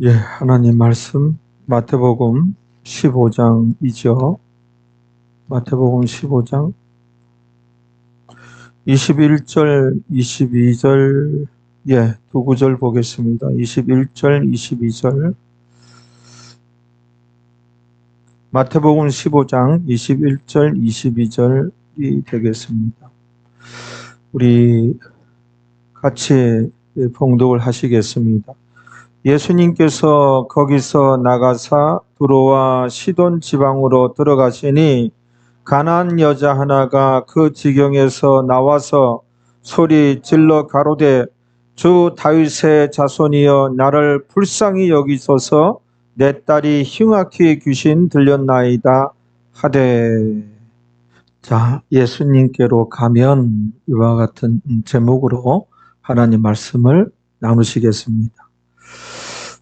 예, 하나님 말씀 마태복음 15장이죠. 마태복음 15장 21절, 22절, 두 구절 보겠습니다. 21절, 22절. 마태복음 15장 21절, 22절이 되겠습니다. 우리 같이 봉독을 하시겠습니다. 예수님께서 거기서 나가사 두로와 시돈 지방으로 들어가시니 가나안 여자 하나가 그 지경에서 나와서 소리 질러 가로되 주 다윗의 자손이여 나를 불쌍히 여기소서 내 딸이 흉악히 귀신 들렸나이다 하되. 자, 예수님께로 가면 이와 같은 제목으로 하나님 말씀을 나누시겠습니다.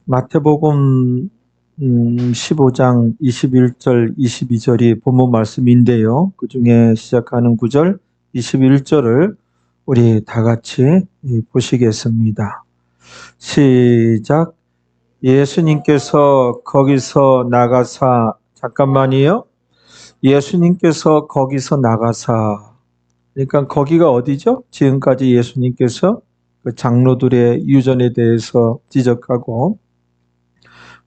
마태복음 15장 21절, 22절이 본문 말씀인데요. 그 중에 시작하는 9절, 21절을 우리 다 같이 보시겠습니다. 시작. 예수님께서 거기서 나가사, 잠깐만요. 예수님께서 거기서 나가사, 그러니까 거기가 어디죠? 지금까지 예수님께서 그 장로들의 유전에 대해서 지적하고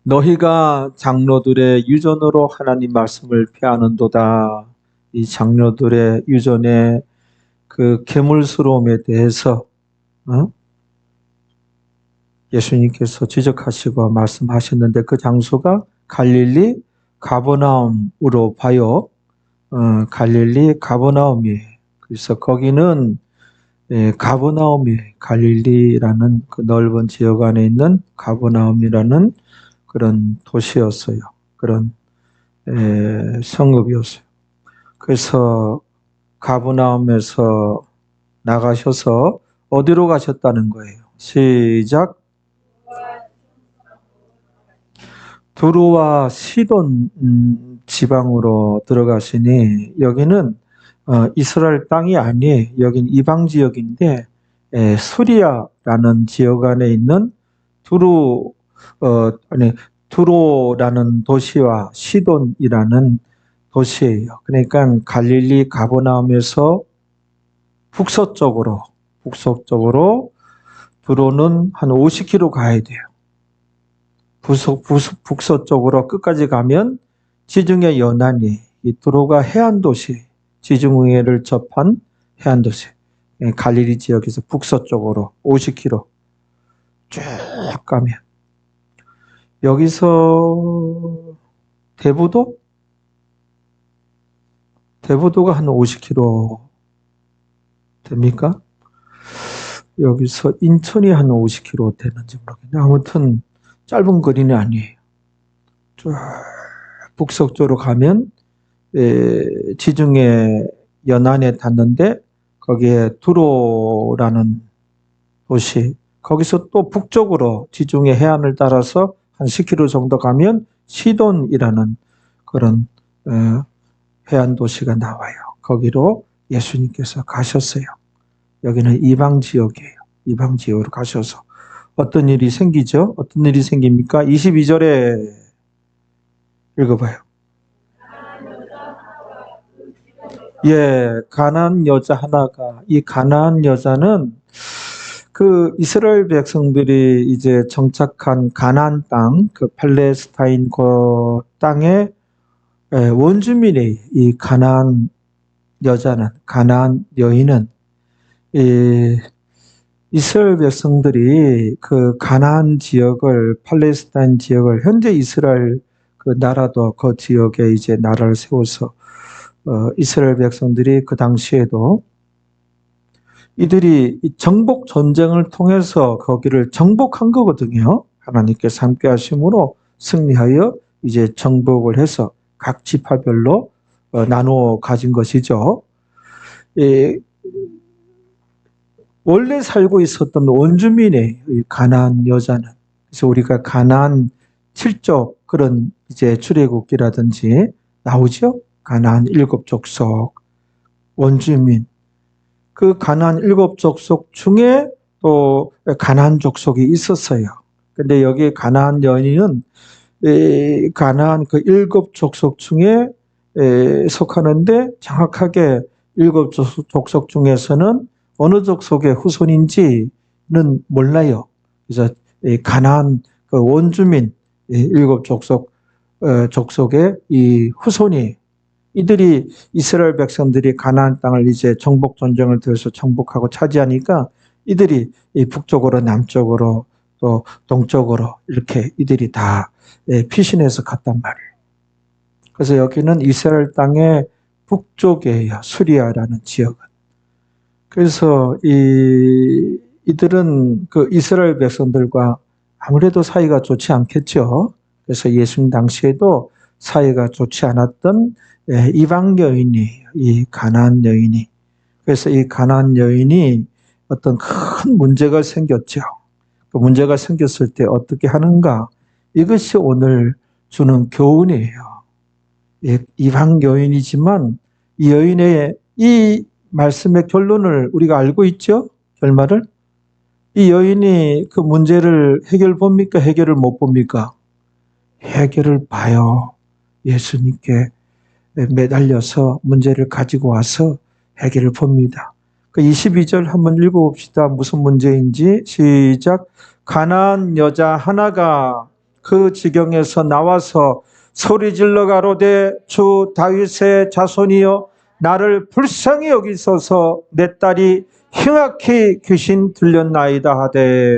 너희가 장로들의 유전으로 하나님 말씀을 폐하는도다. 이 장로들의 유전의 그 괴물스러움에 대해서 예수님께서 지적하시고 말씀하셨는데 그 장소가 갈릴리 가버나움으로 봐요. 갈릴리 가버나움이에요. 그래서 거기는 가버나움이 갈릴리라는 그 넓은 지역 안에 있는 가버나움이라는 그런 도시였어요. 그런 성읍이었어요. 그래서 가버나움에서 나가셔서 어디로 가셨다는 거예요? 시작. 두로와 시돈 지방으로 들어가시니 여기는 이스라엘 땅이 아니에요. 여긴 이방 지역인데 수리아라는 지역 안에 있는 두로라는 도시와 시돈이라는 도시예요. 그러니까 갈릴리 가버나움에서 북서쪽으로 두로는 한 50km 가야 돼요. 북서쪽으로 끝까지 가면 지중해 연안이 이 두로가 해안 도시, 지중해를 접한 해안 도시, 갈릴리 지역에서 북서쪽으로 50km 쭉 가면 여기서 대부도가 한 50km 됩니까? 여기서 인천이 한 50km 되는지 모르겠는데 아무튼 짧은 거리는 아니에요. 쭉 북서쪽으로 가면 지중해 연안에 닿는데 거기에 두로라는 도시, 거기서 또 북쪽으로 지중해 해안을 따라서 한 10km 정도 가면 시돈이라는 그런 해안 도시가 나와요. 거기로 예수님께서 가셨어요. 여기는 이방 지역이에요. 이방 지역으로 가셔서 어떤 일이 생기죠? 어떤 일이 생깁니까? 22절에 읽어봐요. 가나안 여자 하나가, 이 가나안 여자는 그 이스라엘 백성들이 이제 정착한 가나안 땅, 그 팔레스타인 그 땅의 원주민이 이 가나안 여자는, 가나안 여인은 이스라엘 백성들이 그 가나안 지역을, 팔레스타인 지역을, 현재 이스라엘 그 나라도 그 지역에 이제 나라를 세워서 이스라엘 백성들이 그 당시에도 이들이 정복 전쟁을 통해서 거기를 정복한 거거든요. 하나님께서 함께 하심으로 승리하여 이제 정복을 해서 각 지파별로 나누어 가진 것이죠. 원래 살고 있었던 원주민의 가나안 여자는, 그래서 우리가 가나안 7족 그런 이제 출애굽기라든지 나오죠. 가나안 7족속 원주민, 그 가나안 7족속 중에 또 가나안 족속이 있었어요. 근데 여기 가나안 여인은 가나안 그 일곱 족속 중에 속하는데 정확하게 일곱 족속 중에서는 어느 족속의 후손인지는 몰라요. 그래서 가나안 그 원주민 일곱 족속의 이 후손이 이들이 이스라엘 백성들이 가나안 땅을 이제 정복 전쟁을 들어서 정복하고 차지하니까 이들이 이 북쪽으로 남쪽으로 또 동쪽으로 이렇게 이들이 다 피신해서 갔단 말이에요. 그래서 여기는 이스라엘 땅의 북쪽이에요. 수리아라는 지역은. 그래서 이들은 그 이스라엘 백성들과 아무래도 사이가 좋지 않겠죠. 그래서 예수님 당시에도 사이가 좋지 않았던 이방 여인이에요. 이 가나안 여인이. 그래서 이 가나안 여인이 어떤 큰 문제가 생겼죠. 그 문제가 생겼을 때 어떻게 하는가? 이것이 오늘 주는 교훈이에요. 이방 여인이지만 이 여인의 이 말씀의 결론을 우리가 알고 있죠? 결말을? 이 여인이 그 문제를 해결 봅니까? 해결을 못 봅니까? 해결을 봐요. 예수님께 매달려서 문제를 가지고 와서 해결을 봅니다. 그 22절 한번 읽어봅시다. 무슨 문제인지. 시작. 가나안 여자 하나가 그 지경에서 나와서 소리질러 가로되 주 다윗의 자손이여 나를 불쌍히 여기소서 내 딸이 흉악히 귀신 들렸나이다 하되.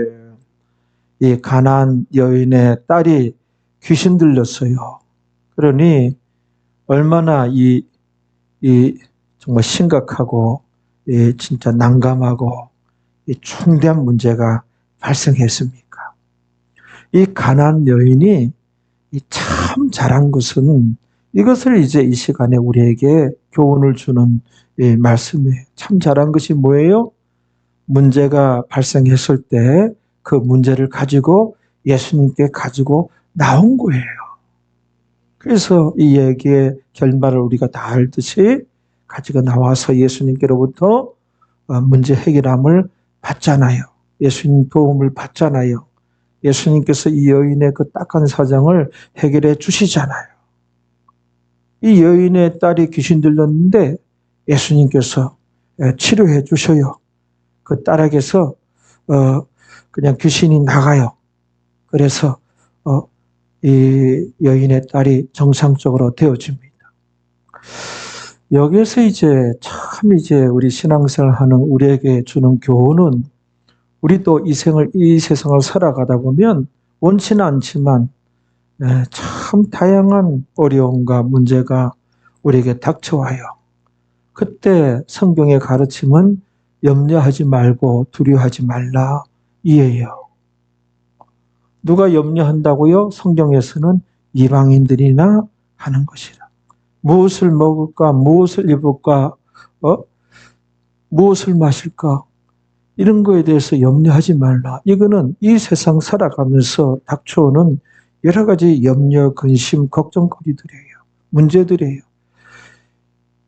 이 가나안 여인의 딸이 귀신 들렸어요. 그러니 얼마나 이 정말 심각하고 진짜 난감하고 중대한 문제가 발생했습니까? 이 가나안 여인이 참 잘한 것은 이것을 이제 이 시간에 우리에게 교훈을 주는 말씀이에요. 참 잘한 것이 뭐예요? 문제가 발생했을 때 그 문제를 가지고 예수님께 가지고 나온 거예요. 그래서 이 얘기의 결말을 우리가 다 알듯이 가지고 나와서 예수님께로부터 문제 해결함을 받잖아요. 예수님 도움을 받잖아요. 예수님께서 이 여인의 그 딱한 사정을 해결해 주시잖아요. 이 여인의 딸이 귀신 들렸는데 예수님께서 치료해 주셔요. 그 딸에게서 그냥 귀신이 나가요. 그래서 이 여인의 딸이 정상적으로 되어집니다. 여기에서 이제 참 이제 우리 신앙생활 하는 우리에게 주는 교훈은 우리도 이 세상을 살아가다 보면 원치는 않지만 참 다양한 어려움과 문제가 우리에게 닥쳐와요. 그때 성경의 가르침은 염려하지 말고 두려워하지 말라 이에요. 누가 염려한다고요? 성경에서는 이방인들이나 하는 것이라. 무엇을 먹을까? 무엇을 입을까? 무엇을 마실까? 이런 거에 대해서 염려하지 말라. 이거는 이 세상 살아가면서 닥쳐오는 여러 가지 염려, 근심, 걱정거리들이에요. 문제들이에요.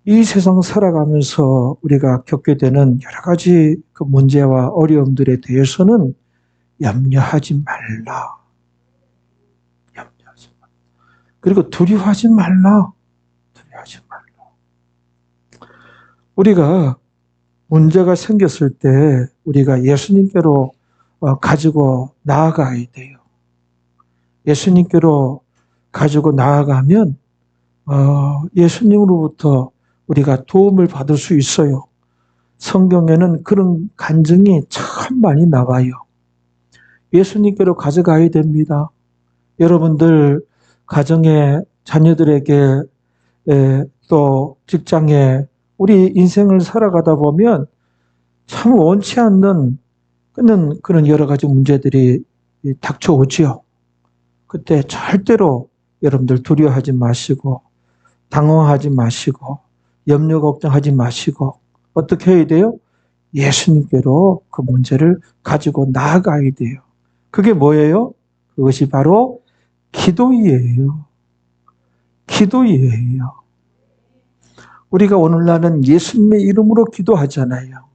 이 세상 살아가면서 우리가 겪게 되는 여러 가지 그 문제와 어려움들에 대해서는 염려하지 말라. 염려하지 말라. 그리고 두려워하지 말라. 두려워하지 말라. 우리가 문제가 생겼을 때 우리가 예수님께로 가지고 나아가야 돼요. 예수님께로 가지고 나아가면 예수님으로부터 우리가 도움을 받을 수 있어요. 성경에는 그런 간증이 참 많이 나와요. 예수님께로 가져가야 됩니다. 여러분들 가정의 자녀들에게 또 직장에 우리 인생을 살아가다 보면 참 원치 않는 그런 여러 가지 문제들이 닥쳐오지요. 그때 절대로 여러분들 두려워하지 마시고 당황하지 마시고 염려 걱정하지 마시고 어떻게 해야 돼요? 예수님께로 그 문제를 가지고 나아가야 돼요. 그게 뭐예요? 그것이 바로 기도예요. 기도예요. 우리가 오늘날은 예수님의 이름으로 기도하잖아요.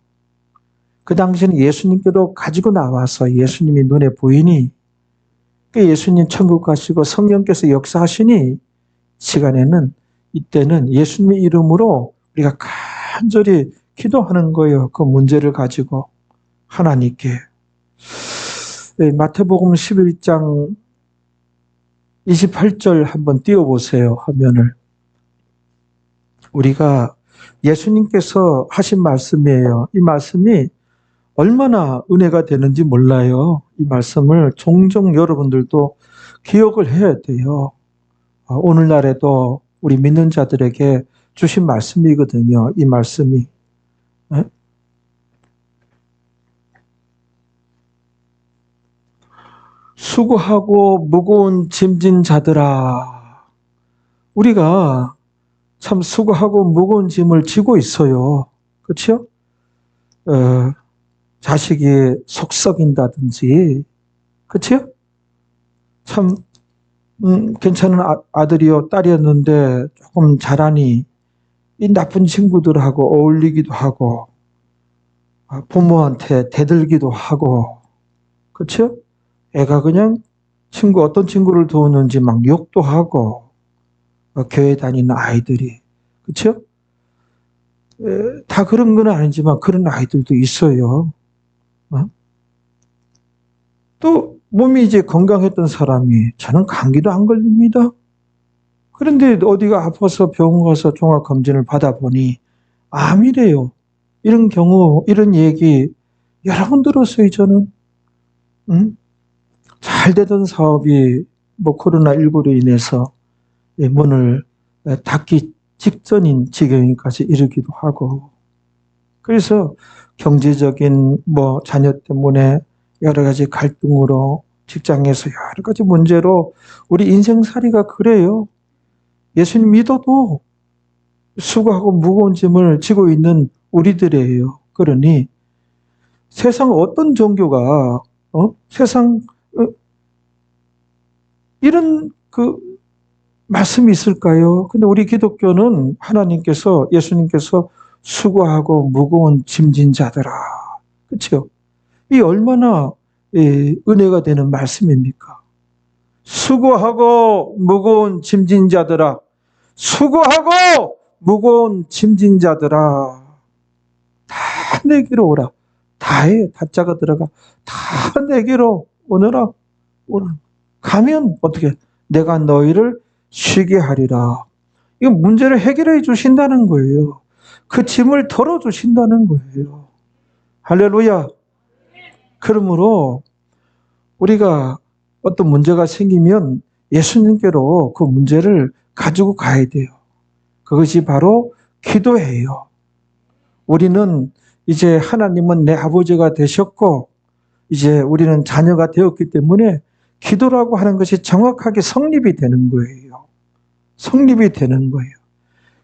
그 당시에는 예수님께로 가지고 나와서 예수님이 눈에 보이니 예수님 천국 가시고 성령께서 역사하시니 시간에는 이때는 예수님의 이름으로 우리가 간절히 기도하는 거예요. 그 문제를 가지고 하나님께. 마태복음 11장 28절 한번 띄워보세요. 화면을. 우리가 예수님께서 하신 말씀이에요. 이 말씀이 얼마나 은혜가 되는지 몰라요. 이 말씀을 종종 여러분들도 기억을 해야 돼요. 오늘날에도 우리 믿는 자들에게 주신 말씀이거든요. 이 말씀이. 네? 수고하고 무거운 짐진 자들아. 우리가 참 수고하고 무거운 짐을 지고 있어요. 그렇죠? 자식이 속 썩인다든지, 그렇죠? 참 괜찮은 아들이요 딸이었는데 조금 자라니 이 나쁜 친구들하고 어울리기도 하고 부모한테 대들기도 하고, 그렇죠? 애가 그냥 어떤 친구를 도우는지 막 욕도 하고, 교회 다니는 아이들이, 그렇죠? 다 그런 건 아니지만 그런 아이들도 있어요. 또 몸이 이제 건강했던 사람이 저는 감기도 안 걸립니다. 그런데 어디가 아파서 병원 가서 종합검진을 받아보니 암이래요. 이런 경우, 이런 얘기 여러 번 들었어요, 저는. 잘 되던 사업이 코로나19로 인해서 문을 닫기 직전인 지경까지 이르기도 하고, 그래서 경제적인 자녀 때문에 여러 가지 갈등으로 직장에서 여러 가지 문제로 우리 인생살이가 그래요. 예수님 믿어도 수고하고 무거운 짐을 지고 있는 우리들이에요. 그러니 세상 어떤 종교가 세상 이런 말씀이 있을까요? 근데 우리 기독교는 하나님께서, 예수님께서 수고하고 무거운 짐진 자들아. 그렇죠? 이 얼마나 은혜가 되는 말씀입니까? 수고하고 무거운 짐진 자들아. 수고하고 무거운 짐진 자들아. 다 내게로 오라. 다해. 다자가 들어가. 다 내게로 오너라. 가면 어떻게? 내가 너희를 쉬게 하리라. 이거 문제를 해결해 주신다는 거예요. 그 짐을 덜어주신다는 거예요. 할렐루야. 그러므로 우리가 어떤 문제가 생기면 예수님께로 그 문제를 가지고 가야 돼요. 그것이 바로 기도예요. 우리는 이제 하나님은 내 아버지가 되셨고 이제 우리는 자녀가 되었기 때문에 기도라고 하는 것이 정확하게 성립이 되는 거예요. 성립이 되는 거예요.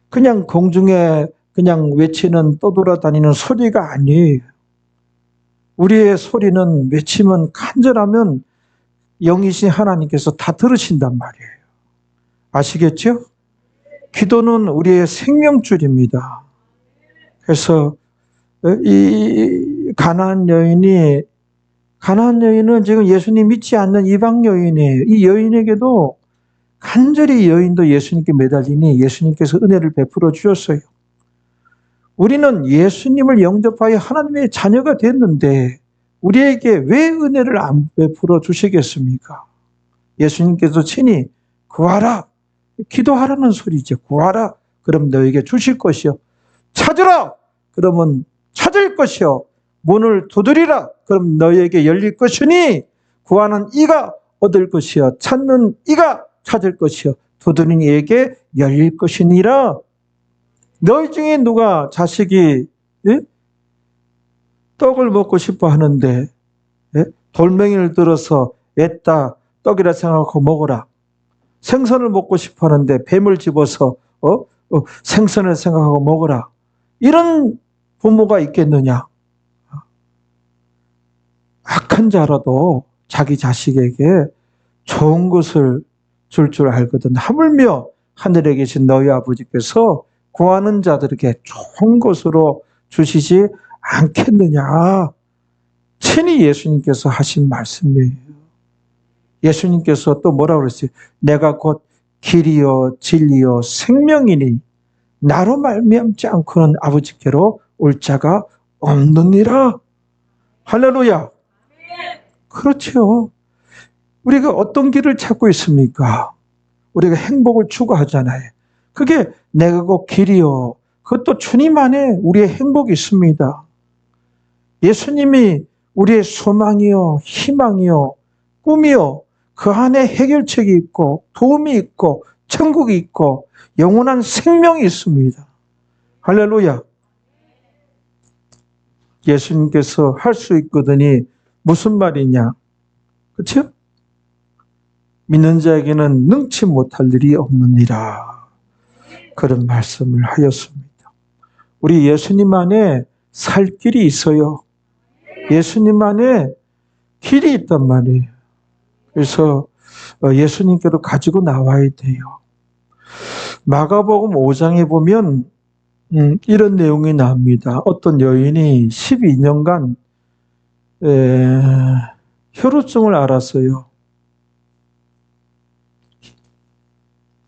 그냥 공중에 그냥 외치는 떠돌아다니는 소리가 아니에요. 우리의 소리는 외치면 간절하면 영이신 하나님께서 다 들으신단 말이에요. 아시겠죠? 기도는 우리의 생명줄입니다. 그래서 이 가나안 여인은 지금 예수님 믿지 않는 이방 여인이에요. 이 여인에게도 간절히 여인도 예수님께 매달리니 예수님께서 은혜를 베풀어 주셨어요. 우리는 예수님을 영접하여 하나님의 자녀가 됐는데 우리에게 왜 은혜를 안 베풀어 주시겠습니까? 예수님께서 친히 구하라. 기도하라는 소리죠. 구하라. 그럼 너에게 주실 것이요. 찾으라. 그러면 찾을 것이요. 문을 두드리라. 그럼 너에게 열릴 것이니 구하는 이가 얻을 것이요. 찾는 이가 찾을 것이요. 두드리는 이에게 열릴 것이니라. 너희 중에 누가 자식이 떡을 먹고 싶어 하는데 돌멩이를 들어서 애따 떡이라 생각하고 먹어라. 생선을 먹고 싶어 하는데 뱀을 집어서 생선을 생각하고 먹어라. 이런 부모가 있겠느냐? 악한 자라도 자기 자식에게 좋은 것을 줄 알거든. 하물며 하늘에 계신 너희 아버지께서 구하는 자들에게 좋은 것으로 주시지 않겠느냐. 친히 예수님께서 하신 말씀이에요. 예수님께서 또 뭐라고 그랬어요? 내가 곧 길이요 진리요 생명이니 나로 말미암지 않고는 아버지께로 올 자가 없느니라. 할렐루야. 그렇죠. 우리가 어떤 길을 찾고 있습니까? 우리가 행복을 추구하잖아요. 그게 내가 곧 길이요. 그것도 주님 안에 우리의 행복이 있습니다. 예수님이 우리의 소망이요, 희망이요, 꿈이요, 그 안에 해결책이 있고, 도움이 있고, 천국이 있고, 영원한 생명이 있습니다. 할렐루야. 예수님께서 할 수 있거든이 무슨 말이냐? 그렇죠? 믿는 자에게는 능치 못할 일이 없느니라. 그런 말씀을 하였습니다. 우리 예수님 안에 살 길이 있어요. 예수님 안에 길이 있단 말이에요. 그래서 예수님께로 가지고 나와야 돼요. 마가복음 5장에 보면 이런 내용이 나옵니다. 어떤 여인이 12년간 혈루증을 앓았어요.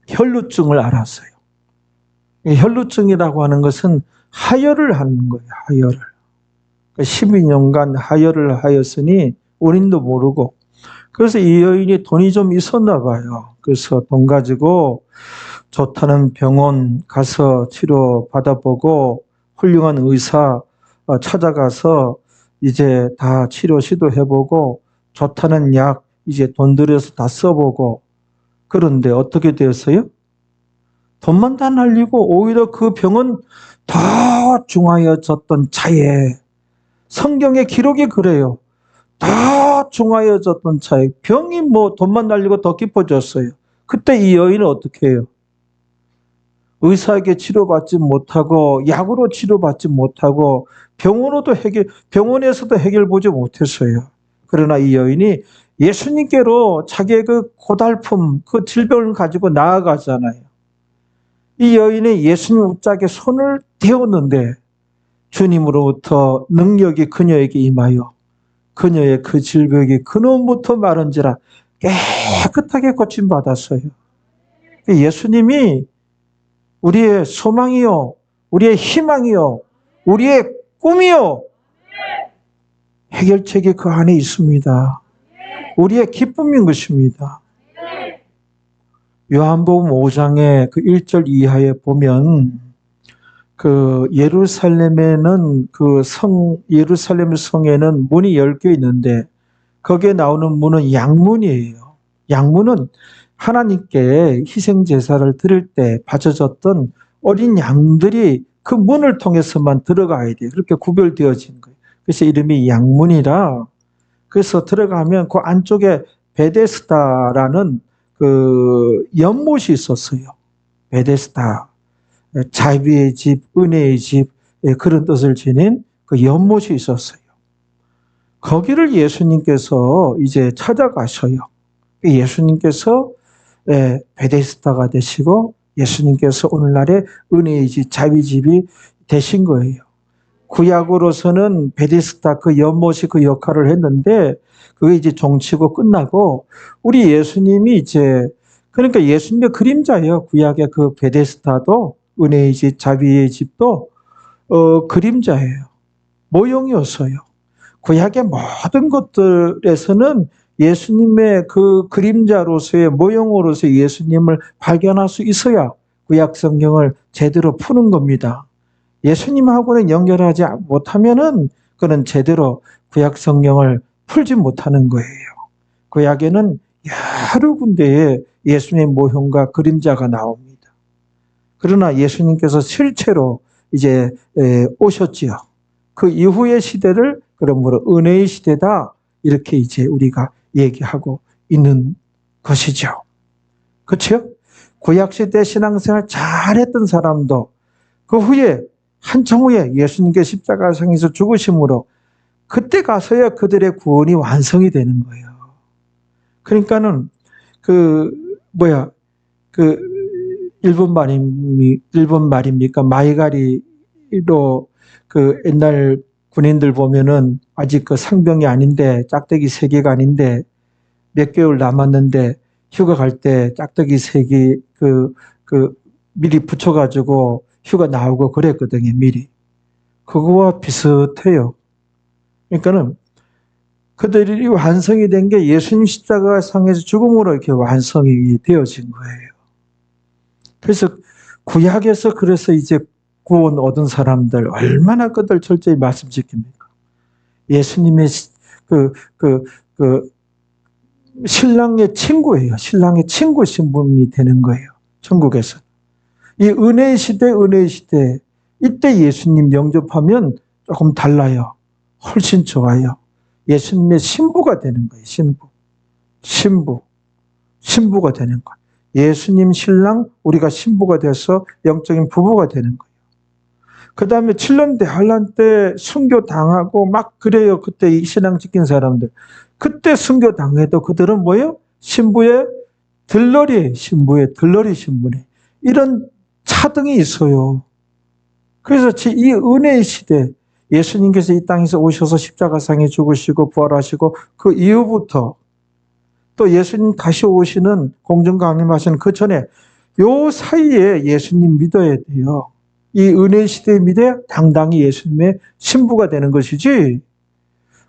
혈루증을 앓았어요. 혈루증이라고 하는 것은 하혈을 하는 거예요. 하혈을. 12년간 하혈을 하였으니 원인도 모르고, 그래서 이 여인이 돈이 좀 있었나 봐요. 그래서 돈 가지고 좋다는 병원 가서 치료 받아보고 훌륭한 의사 찾아가서 이제 다 치료 시도해보고 좋다는 약 이제 돈 들여서 다 써보고, 그런데 어떻게 되었어요? 돈만 다 날리고 오히려 그 병은 더 중하여졌던 차에, 성경의 기록이 그래요. 더 중하여졌던 차에 병이 뭐 돈만 날리고 더 깊어졌어요. 그때 이 여인은 어떻게 해요? 의사에게 치료받지 못하고 약으로 치료받지 못하고 병원에서도 해결 보지 못했어요. 그러나 이 여인이 예수님께로 자기의 그 고달픔, 그 질병을 가지고 나아가잖아요. 이 여인이 예수님 옷짝에 손을 대었는데 주님으로부터 능력이 그녀에게 임하여 그녀의 그 질병이 그놈부터 마른지라 깨끗하게 고침받았어요. 예수님이 우리의 소망이요, 우리의 희망이요, 우리의 꿈이요, 해결책이 그 안에 있습니다. 우리의 기쁨인 것입니다. 요한복음 5장의 그 1절 이하에 보면 그 예루살렘에는 예루살렘 성에는 문이 10개 있는데 거기에 나오는 문은 양문이에요. 양문은 하나님께 희생 제사를 드릴 때 바쳐졌던 어린 양들이 그 문을 통해서만 들어가야 돼요. 그렇게 구별되어진 거예요. 그래서 이름이 양문이라, 그래서 들어가면 그 안쪽에 베데스다라는 그 연못이 있었어요. 베데스다. 자비의 집, 은혜의 집, 그런 뜻을 지닌 그 연못이 있었어요. 거기를 예수님께서 이제 찾아가셔요. 예수님께서 베데스다가 되시고 예수님께서 오늘날의 은혜의 집, 자비의 집이 되신 거예요. 구약으로서는 베데스다 그 연못이 그 역할을 했는데 그게 이제 종치고 끝나고 우리 예수님이 이제, 그러니까 예수님의 그림자예요. 구약의 그 베데스다도 은혜의 집, 자비의 집도 그림자예요. 모형이었어요. 구약의 모든 것들에서는 예수님의 그 그림자로서의 모형으로서 예수님을 발견할 수 있어야 구약 성경을 제대로 푸는 겁니다. 예수님하고는 연결하지 못하면은 그는 제대로 구약 성경을 풀지 못하는 거예요. 구약에는 여러 군데에 예수님의 모형과 그림자가 나옵니다. 그러나 예수님께서 실체로 이제 오셨지요. 그 이후의 시대를 그러므로 은혜의 시대다, 이렇게 이제 우리가 얘기하고 있는 것이죠. 그렇죠? 구약시대 신앙생활 잘했던 사람도 그 후에 한참 후에 예수님께 십자가상에서 죽으심으로 그때 가서야 그들의 구원이 완성이 되는 거예요. 그러니까는 일본 말입니까? 마이가리로 그 옛날 군인들 보면은 아직 그 상병이 아닌데 짝대기 3개가 아닌데 몇 개월 남았는데 휴가 갈 때 짝대기 색이 미리 붙여가지고 휴가 나오고 그랬거든요, 미리. 그거와 비슷해요. 그러니까는 그들이 완성이 된 게 예수님 십자가 상에서 죽음으로 이렇게 완성이 되어진 거예요. 그래서 구약에서 그래서 이제 구원 얻은 사람들 얼마나 그들 철저히 말씀 지킵니까? 예수님의 신랑의 친구예요. 신랑의 친구 신분이 되는 거예요. 천국에서. 이 은혜의 시대, 이때 예수님 영접하면 조금 달라요. 훨씬 좋아요. 예수님의 신부가 되는 거예요. 신부가 되는 거예요. 예수님 신랑, 우리가 신부가 돼서 영적인 부부가 되는 거예요. 그 다음에 7년 대환란 때 순교당하고 막 그래요. 그때 이 신앙 지킨 사람들. 그때 순교당해도 그들은 뭐예요? 신부의 들러리 신분에. 이런 차등이 있어요. 그래서 이 은혜의 시대, 예수님께서 이 땅에서 오셔서 십자가상에 죽으시고 부활하시고 그 이후부터 또 예수님 다시 오시는 공중 강림하시는 그 전에 요 사이에 예수님 믿어야 돼요. 이 은혜의 시대에 믿어야 당당히 예수님의 신부가 되는 것이지,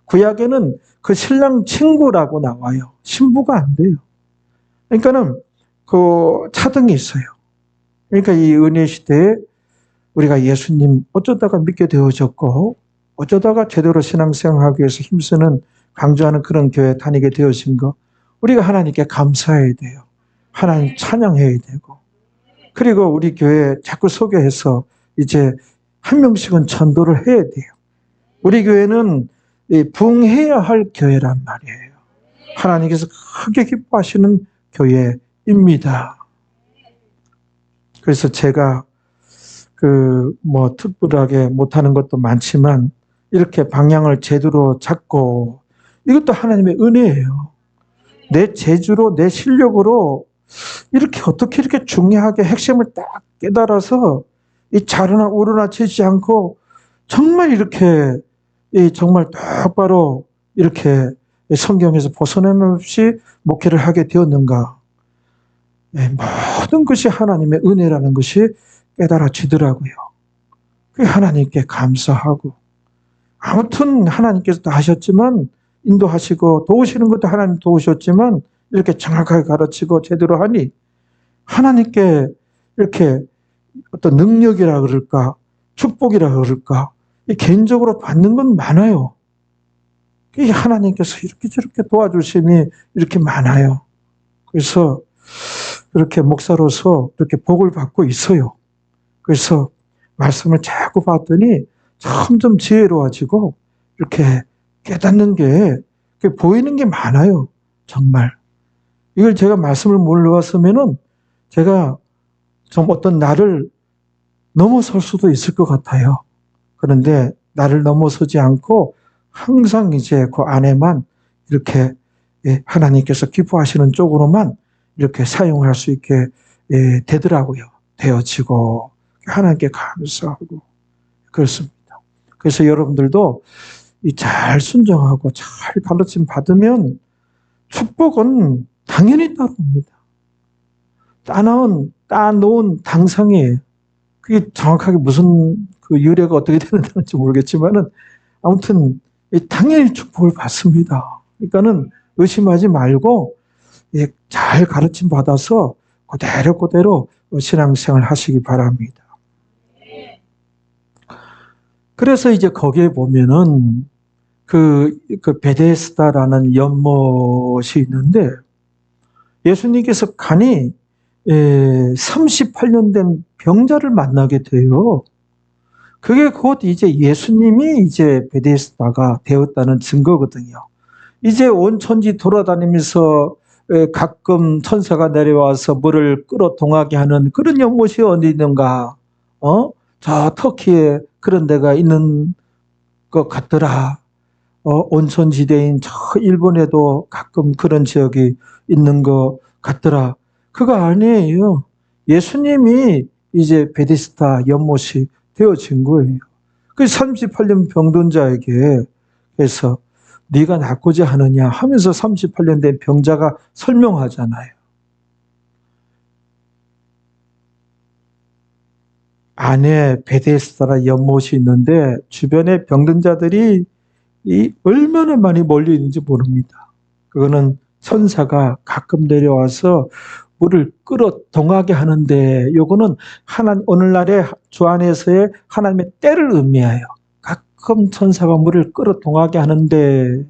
구약에는 그 신랑 친구라고 나와요. 신부가 안 돼요. 그러니까는 그 차등이 있어요. 그러니까 이 은혜 시대에 우리가 예수님 어쩌다가 믿게 되어졌고, 어쩌다가 제대로 신앙생활하기 위해서 힘쓰는, 강조하는 그런 교회 다니게 되어진 거, 우리가 하나님께 감사해야 돼요. 하나님 찬양해야 되고, 그리고 우리 교회 자꾸 소개해서 이제 한 명씩은 전도를 해야 돼요. 우리 교회는 부흥해야 할 교회란 말이에요. 하나님께서 크게 기뻐하시는 교회입니다. 그래서 제가 특별하게 못하는 것도 많지만 이렇게 방향을 제대로 잡고, 이것도 하나님의 은혜예요. 내 재주로, 내 실력으로 어떻게 이렇게 중요하게 핵심을 딱 깨달아서 이 좌로나 우로나 치지 않고 정말 이렇게 정말 똑바로 이렇게 성경에서 벗어남없이 목회를 하게 되었는가. 모든 것이 하나님의 은혜라는 것이 깨달아지더라고요. 하나님께 감사하고, 아무튼 하나님께서 다 하셨지만, 인도하시고 도우시는 것도 하나님 도우셨지만 이렇게 정확하게 가르치고 제대로 하니 하나님께 이렇게 어떤 능력이라 그럴까, 축복이라 그럴까, 개인적으로 받는 건 많아요. 이 하나님께서 이렇게 저렇게 도와주심이 이렇게 많아요. 그래서 이렇게 목사로서 이렇게 복을 받고 있어요. 그래서 말씀을 자꾸 봤더니 점점 지혜로워지고 이렇게 깨닫는 게 보이는 게 많아요. 정말. 이걸 제가 말씀을 몰라왔으면은 제가 좀 어떤 나를 넘어설 수도 있을 것 같아요. 그런데 나를 넘어서지 않고 항상 이제 그 안에만 이렇게 하나님께서 기뻐하시는 쪽으로만 이렇게 사용할 수 있게 되더라고요. 되어지고 하나님께 감사하고 그렇습니다. 그래서 여러분들도 잘 순종하고 잘 가르침 받으면 축복은 당연히 따라옵니다. 따놓은 당상이에요. 그게 정확하게 무슨 유래가 어떻게 되는지 모르겠지만은 아무튼 당연히 축복을 받습니다. 그러니까는 의심하지 말고 잘 가르침 받아서 그대로 신앙생활 하시기 바랍니다. 그래서 이제 거기에 보면은 그 베데스다라는 연못이 있는데 예수님께서 간이 38년 된 병자를 만나게 돼요. 그게 곧 이제 예수님이 이제 베데스다가 되었다는 증거거든요. 이제 온 천지 돌아다니면서 가끔 천사가 내려와서 물을 끌어 동하게 하는 그런 연못이 어디 있는가? 저 터키에 그런 데가 있는 것 같더라. 온천지대인 저 일본에도 가끔 그런 지역이 있는 것 같더라. 그거 아니에요. 예수님이 이제 베데스다 연못이 되어진 거예요. 그 38년 병든 자에게 그래서 네가 낫고자 하느냐 하면서 38년 된 병자가 설명하잖아요. 안에 베데스다라 연못이 있는데 주변에 병든 자들이 얼마나 많이 몰려 있는지 모릅니다. 그거는 천사가 가끔 내려와서 물을 끌어 동하게 하는데, 요거는 오늘날의 주 안에서의 하나님의 때를 의미해요. 가끔 천사가 물을 끌어 동하게 하는데,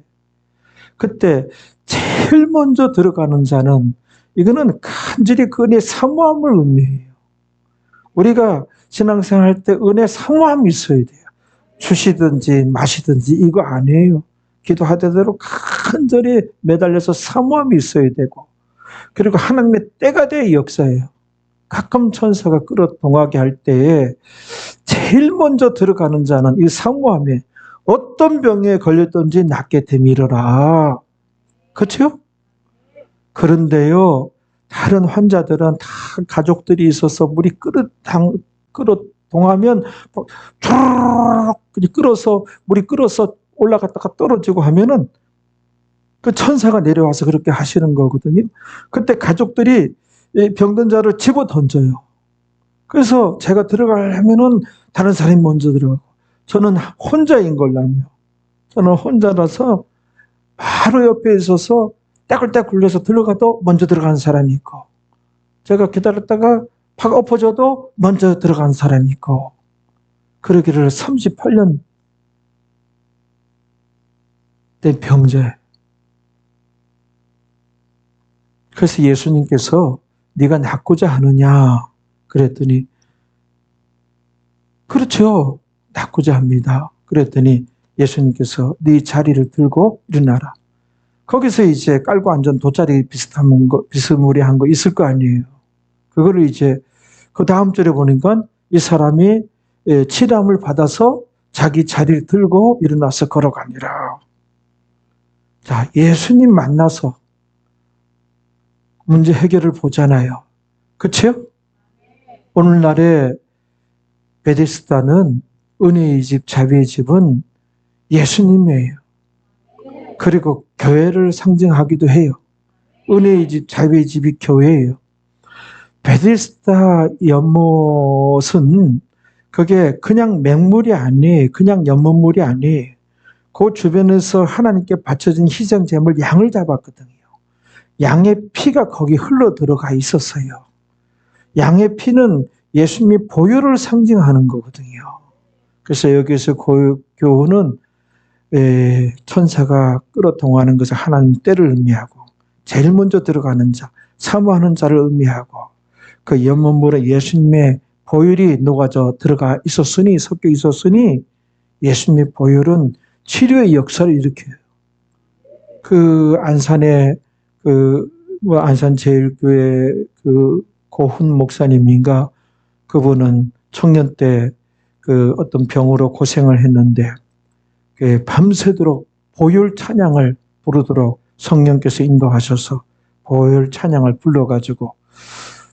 그때 제일 먼저 들어가는 자는, 이거는 간절히 그 은혜의 사모함을 의미해요. 우리가 신앙생활 할 때 은혜 사모함이 있어야 돼요. 주시든지 마시든지 이거 아니에요. 기도하대로 간절히 매달려서 사모함이 있어야 되고, 그리고 하나님의 때가 돼 역사예요. 가끔 천사가 끌어 동하게 할 때에 제일 먼저 들어가는 자는 이 사모함에 어떤 병에 걸렸든지 낫게 되밀어라. 그렇죠? 그런데요, 다른 환자들은 다 가족들이 있어서 물이 끌어 동하면 쭉 물이 끌어서 올라갔다가 떨어지고 하면은 그 천사가 내려와서 그렇게 하시는 거거든요. 그때 가족들이 병든 자를 집어 던져요. 그래서 제가 들어가려면은 다른 사람이 먼저 들어가고, 저는 혼자인 걸랑요. 저는 혼자라서 바로 옆에 있어서 떼굴떼굴 굴려서 들어가도 먼저 들어가는 사람이 있고, 제가 기다렸다가 팍 엎어져도 먼저 들어간 사람이 있고, 그러기를 38년 된 병자예요. 그래서 예수님께서 네가 낫고자 하느냐 그랬더니, 그렇죠, 낫고자 합니다. 그랬더니 예수님께서 네 자리를 들고 일어나라. 거기서 이제 깔고 앉은 돗자리 비스무리한 거 있을 거 아니에요. 그거를 이제 그 다음 절에 보니까 이 사람이 치료함을 받아서 자기 자리를 들고 일어나서 걸어가니라. 자, 예수님 만나서 문제 해결을 보잖아요. 그렇죠? 오늘날의 베데스다는, 은혜의 집, 자비의 집은 예수님이에요. 그리고 교회를 상징하기도 해요. 은혜의 집, 자비의 집이 교회예요. 베데스다 연못은 그게 그냥 맹물이 아니에요. 그냥 연못물이 아니에요. 그 주변에서 하나님께 바쳐진 희생 제물 양을 잡았거든요. 양의 피가 거기 흘러 들어가 있었어요. 양의 피는 예수님의 보혈을 상징하는 거거든요. 그래서 여기서 교훈은 천사가 끌어 동하는 것을 하나님 때를 의미하고, 제일 먼저 들어가는 자, 사모하는 자를 의미하고, 그 연못물에 예수님의 보혈이 녹아져 들어가 있었으니, 섞여 있었으니, 예수님의 보혈은 치료의 역사를 일으켜요. 그 안산의 안산제일교회 고훈 목사님인가, 그분은 청년 때 어떤 병으로 고생을 했는데 밤새도록 보혈 찬양을 부르도록 성령께서 인도하셔서 보혈 찬양을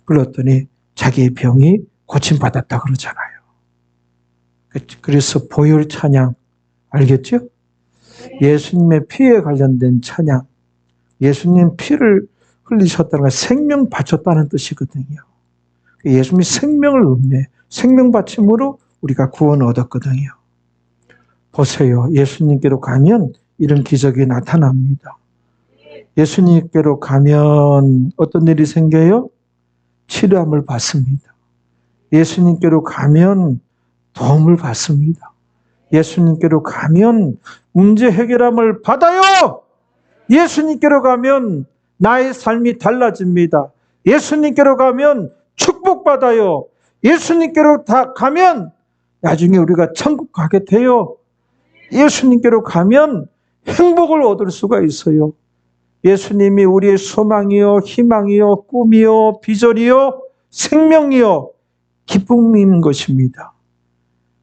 불렀더니 자기의 병이 고침받았다 그러잖아요. 그래서 보혈 찬양 알겠죠? 예수님의 피에 관련된 찬양, 예수님 피를 흘리셨다는 건 생명 바쳤다는 뜻이거든요. 예수님이 생명을 의미해, 생명 바침으로 우리가 구원을 얻었거든요. 보세요. 예수님께로 가면 이런 기적이 나타납니다. 예수님께로 가면 어떤 일이 생겨요? 치료함을 받습니다. 예수님께로 가면 도움을 받습니다. 예수님께로 가면 문제 해결함을 받아요. 예수님께로 가면 나의 삶이 달라집니다. 예수님께로 가면 축복받아요. 예수님께로 가면 나중에 우리가 천국 가게 돼요. 예수님께로 가면 행복을 얻을 수가 있어요. 예수님이 우리의 소망이요, 희망이요, 꿈이요, 비전이요, 생명이요, 기쁨인 것입니다.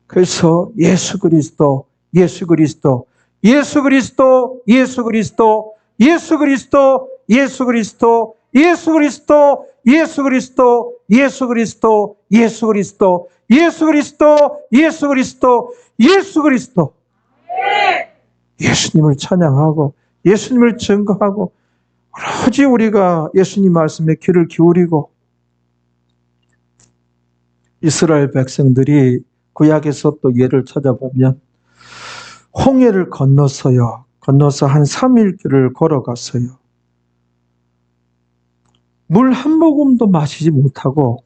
그래서 예수 그리스도, 예수 그리스도, 예수 그리스도, 예수 그리스도, 예수 그리스도, 예수 그리스도, 예수 그리스도, 예수 그리스도, 예수 그리스도, 예수 그리스도, 예수 그리스도, 예수 그리스도, 예수 그리스도. 예수님을 찬양하고 예수님을 증거하고 오로지 우리가 예수님 말씀에 귀를 기울이고 이스라엘 백성들이 구약에서 또 예를 찾아보면 홍해를 건너서 한 3일 길을 걸어갔어요. 물 한 모금도 마시지 못하고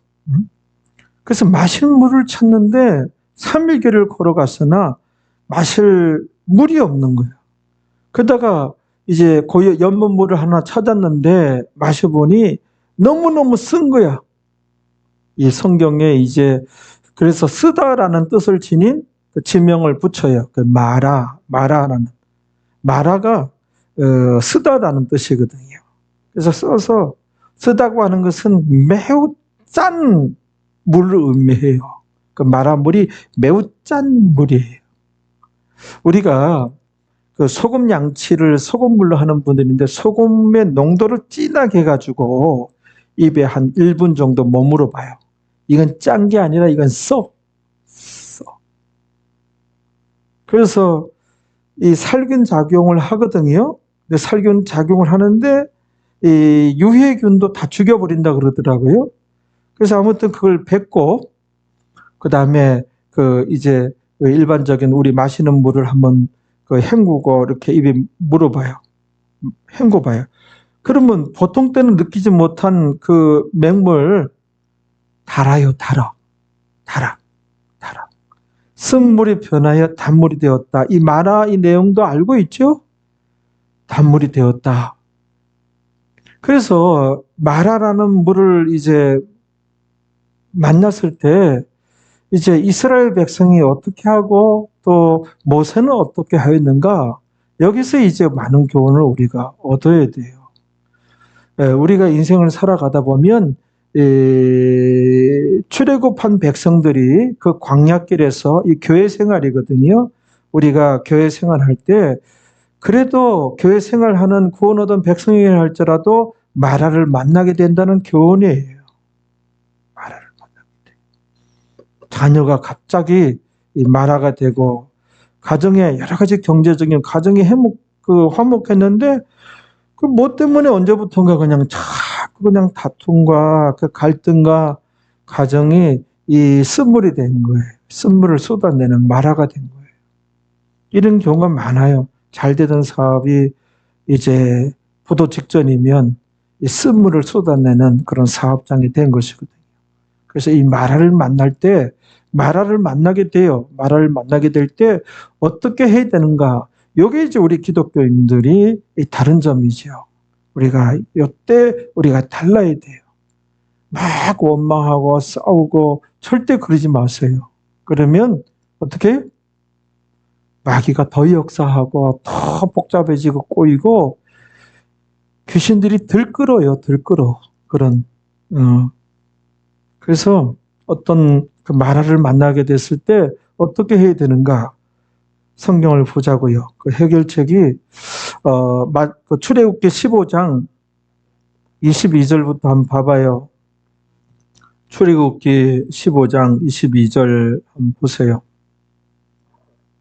그래서 마실 물을 찾는데 3일 길을 걸어갔으나 마실 물이 없는 거예요. 그러다가 이제 연못물을 하나 찾았는데 마셔보니 너무너무 쓴 거야. 이 성경에 이제 그래서 쓰다라는 뜻을 지닌 그 지명을 붙여요. 그 마라라는 마라가 쓰다라는 뜻이거든요. 그래서 써서 쓰다고 하는 것은 매우 짠 물을 의미해요. 그 마라물이 매우 짠 물이에요. 우리가 그 소금 양치를 소금물로 하는 분들인데 소금의 농도를 진하게 해가지고 입에 한 1분 정도 머물어 봐요. 이건 짠 게 아니라 이건 써. 그래서 이 살균 작용을 하거든요. 근데 살균 작용을 하는데 이 유해균도 다 죽여버린다 그러더라고요. 그래서 아무튼 그걸 뱉고 그 다음에 그 이제 일반적인 우리 마시는 물을 한번 그 헹구고 이렇게 입에 물어봐요. 헹궈봐요. 그러면 보통 때는 느끼지 못한 그 맹물 달아요. 달아. 쓴물이 변하여 단물이 되었다. 이 마라 이 내용도 알고 있죠? 단물이 되었다. 그래서 마라라는 물을 이제 만났을 때 이제 이스라엘 백성이 어떻게 하고 또 모세는 어떻게 하였는가? 여기서 이제 많은 교훈을 우리가 얻어야 돼요. 우리가 인생을 살아가다 보면 출애굽한 백성들이 그 광야길에서 이 교회 생활이거든요. 우리가 교회 생활할 때 그래도 교회 생활하는 구원 얻은 백성이라 할지라도 마라를 만나게 된다는 교훈이에요. 마라를 만나게 돼요. 자녀가 갑자기 이 마라가 되고 가정에 여러 가지 경제적인 가정이 화목했는데 그 뭐 때문에 언제부턴가 그냥 다툼과 그 갈등과 가정이 이 쓴물이 된 거예요. 쓴물을 쏟아내는 마라가 된 거예요. 이런 경우가 많아요. 잘 되던 사업이 이제 부도 직전이면 이 쓴물을 쏟아내는 그런 사업장이 된 것이거든요. 그래서 이 마라를 만나게 돼요. 마라를 만나게 될 때 어떻게 해야 되는가? 이게 이제 우리 기독교인들이 다른 점이죠. 이때 우리가 달라야 돼요. 막 원망하고 싸우고 절대 그러지 마세요. 그러면 어떻게 해요? 마귀가 더 역사하고 더 복잡해지고 꼬이고 귀신들이 들끓어요. 그래서 어떤 그 마라를 만나게 됐을 때 어떻게 해야 되는가? 성경을 보자고요. 그 해결책이 출애굽기 15장 22절부터 한번 봐봐요. 출애굽기 15장 22절 한번 보세요.